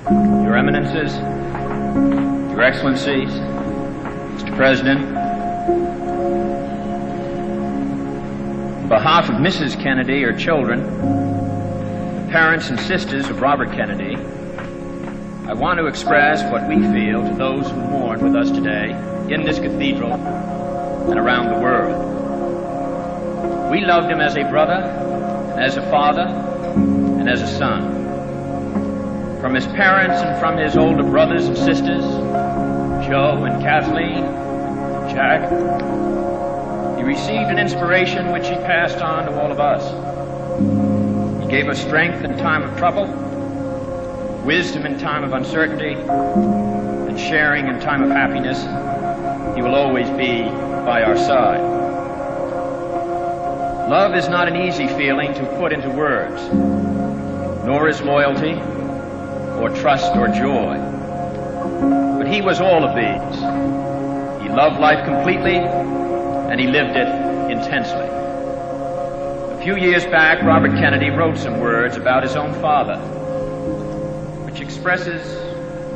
Your Eminences, Your Excellencies, Mr. President, on behalf of Mrs. Kennedy, her children, the parents and sisters of Robert Kennedy, I want to express what we feel to those who mourn with us today in this cathedral and around the world. We loved him as a brother, as a father, and as a son. From his parents and from his older brothers and sisters, Joe and Kathleen, Jack, he received an inspiration which he passed on to all of us. He gave us strength in time of trouble, wisdom in time of uncertainty, and sharing in time of happiness. He will always be by our side. Love is not an easy feeling to put into words, nor is loyalty, or trust, or joy. But he was all of these. He loved life completely, and he lived it intensely. A few years back, Robert Kennedy wrote some words about his own father, which expresses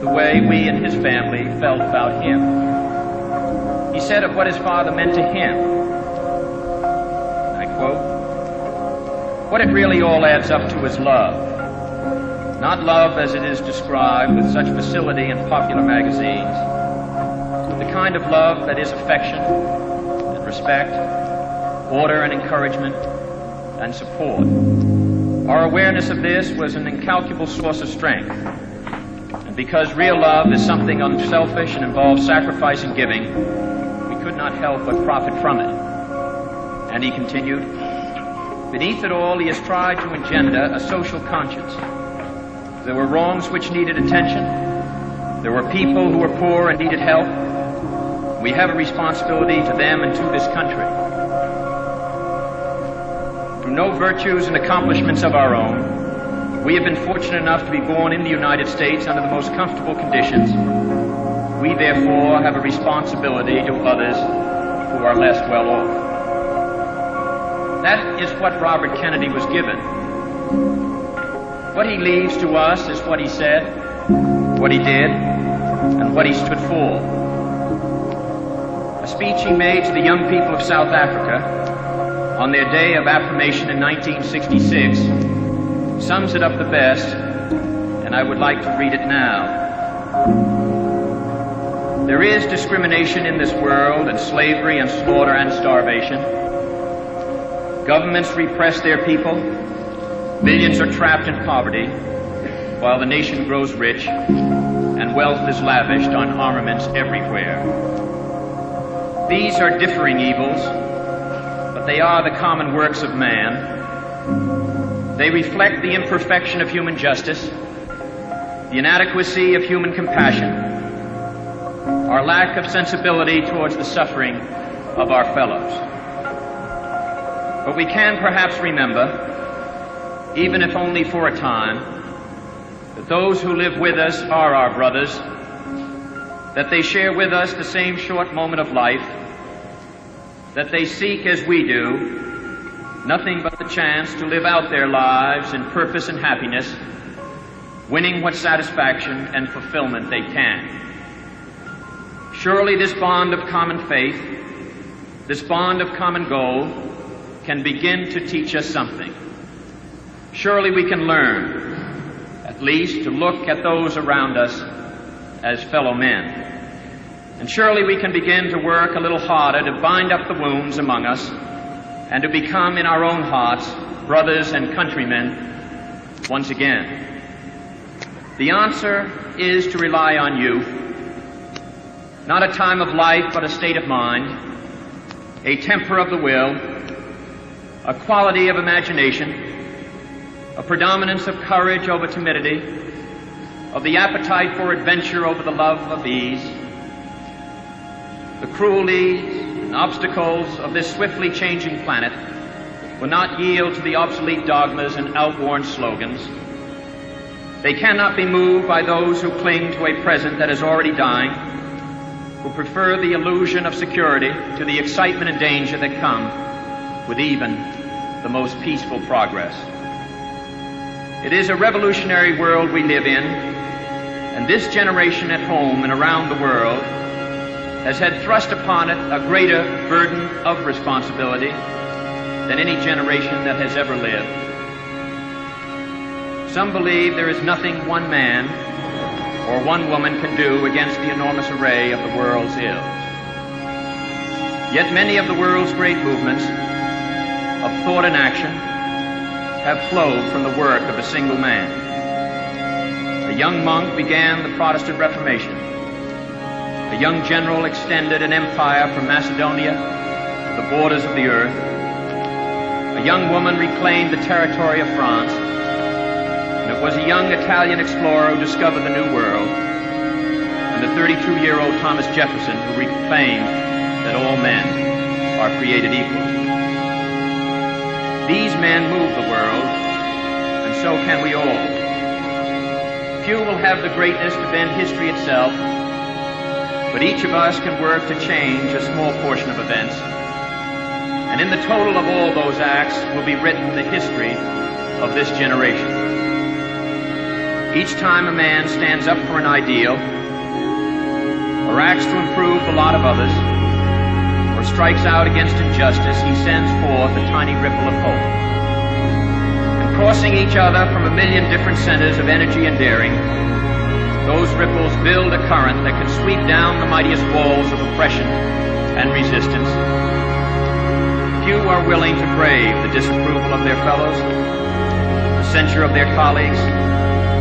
the way we and his family felt about him. He said of what his father meant to him, I quote, "What it really all adds up to is love. Not love as it is described with such facility in popular magazines, but the kind of love that is affection and respect, order and encouragement and support. Our awareness of this was an incalculable source of strength. And because real love is something unselfish and involves sacrifice and giving, we could not help but profit from it." And he continued, "Beneath it all, he has tried to engender a social conscience. There were wrongs which needed attention. There were people who were poor and needed help. We have a responsibility to them and to this country. Through no virtues and accomplishments of our own, we have been fortunate enough to be born in the United States under the most comfortable conditions. We therefore have a responsibility to others who are less well off." That is what Robert Kennedy was given. What he leaves to us is what he said, what he did, and what he stood for. A speech he made to the young people of South Africa on their day of affirmation in 1966 sums it up the best, and I would like to read it now. "There is discrimination in this world, and slavery and slaughter and starvation. Governments repress their people. Millions are trapped in poverty, while the nation grows rich, and wealth is lavished on armaments everywhere. These are differing evils, but they are the common works of man. They reflect the imperfection of human justice, the inadequacy of human compassion, our lack of sensibility towards the suffering of our fellows. But we can perhaps remember, even if only for a time, that those who live with us are our brothers, that they share with us the same short moment of life, that they seek, as we do, nothing but the chance to live out their lives in purpose and happiness, winning what satisfaction and fulfillment they can. Surely this bond of common faith, this bond of common goal, can begin to teach us something. Surely we can learn, at least, to look at those around us as fellow men. And surely we can begin to work a little harder to bind up the wounds among us and to become in our own hearts brothers and countrymen once again. The answer is to rely on youth, not a time of life but a state of mind, a temper of the will, a quality of imagination, a predominance of courage over timidity, of the appetite for adventure over the love of ease. The cruelties and obstacles of this swiftly changing planet will not yield to the obsolete dogmas and outworn slogans. They cannot be moved by those who cling to a present that is already dying, who prefer the illusion of security to the excitement and danger that come with even the most peaceful progress. It is a revolutionary world we live in, And this generation at home and around the world has had thrust upon it a greater burden of responsibility than any generation that has ever lived. Some believe there is nothing one man or one woman can do against the enormous array of the world's ills. Yet many of the world's great movements of thought and action have flowed from the work of a single man. A young monk began the Protestant Reformation. A young general extended an empire from Macedonia to the borders of the earth. A young woman reclaimed the territory of France. And it was a young Italian explorer who discovered the New World. And the 32-year-old Thomas Jefferson who reclaimed that all men are created equal. These men move the world, and so can we all. Few will have the greatness to bend history itself, but each of us can work to change a small portion of events. And in the total of all those acts will be written the history of this generation. Each time a man stands up for an ideal, or acts to improve the lot of others, or strikes out against injustice, he sends forth a tiny ripple of hope. And crossing each other from a million different centers of energy and daring, those ripples build a current that can sweep down the mightiest walls of oppression and resistance. Few are willing to brave the disapproval of their fellows, the censure of their colleagues,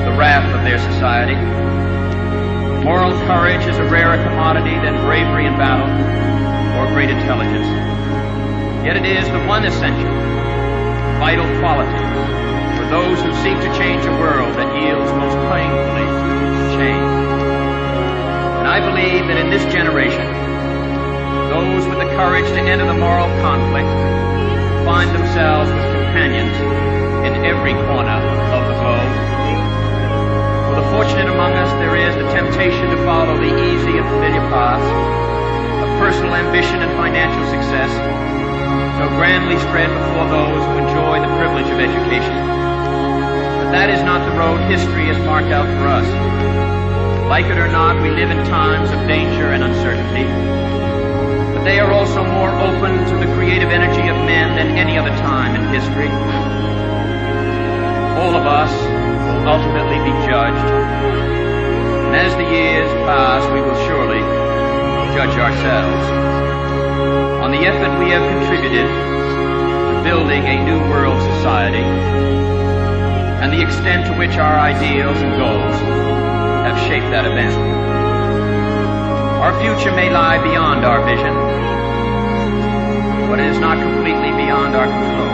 the wrath of their society. Moral courage is a rarer commodity than bravery in battle or great intelligence. Yet it is the one essential, vital quality for those who seek to change a world that yields most painfully change. And I believe that in this generation, those with the courage to enter the moral conflict find themselves with companions in every corner of the globe. For the fortunate among us, there is the temptation to follow the easy and familiar paths of personal ambition and financial success, so grandly spread before those who enjoy the privilege of education. But that is not the road history has marked out for us. Like it or not, we live in times of danger and uncertainty, but they are also more open to the creative energy of men than any other time in history. All of us will ultimately be judged, and as the years pass, we will surely judge ourselves on the effort we have contributed to building a new world society and the extent to which our ideals and goals have shaped that event. Our future may lie beyond our vision, but it is not completely beyond our control.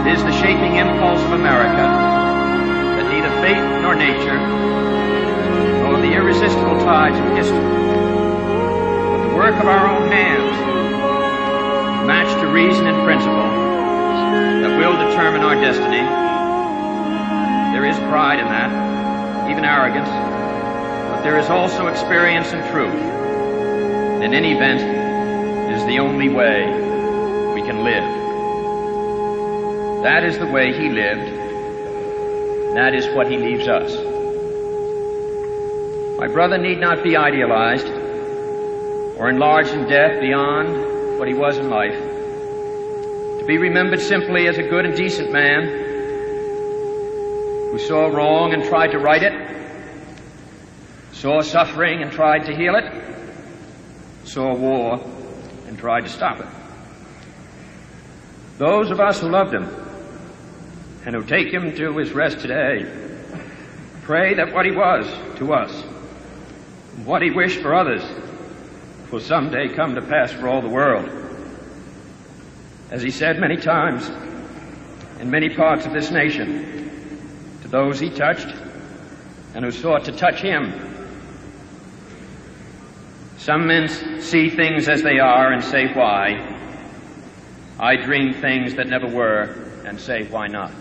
It is the shaping impulse of America that neither fate nor nature nor the irresistible tides of history, but the work of our own hands, matched to reason and principle, that will determine our destiny. There is pride in that, even arrogance, but there is also experience and truth. In any event, it is the only way we can live. That is the way he lived. That is what he leaves us. My brother need not be idealized or enlarged in death beyond what he was in life. To be remembered simply as a good and decent man who saw wrong and tried to right it, saw suffering and tried to heal it, saw war and tried to stop it. Those of us who loved him and who take him to his rest today pray that what he was to us, what he wished for others, will someday come to pass for all the world. As he said many times in many parts of this nation, to those he touched and who sought to touch him. Some men see things as they are and say, why? I dream things that never were and say, why not?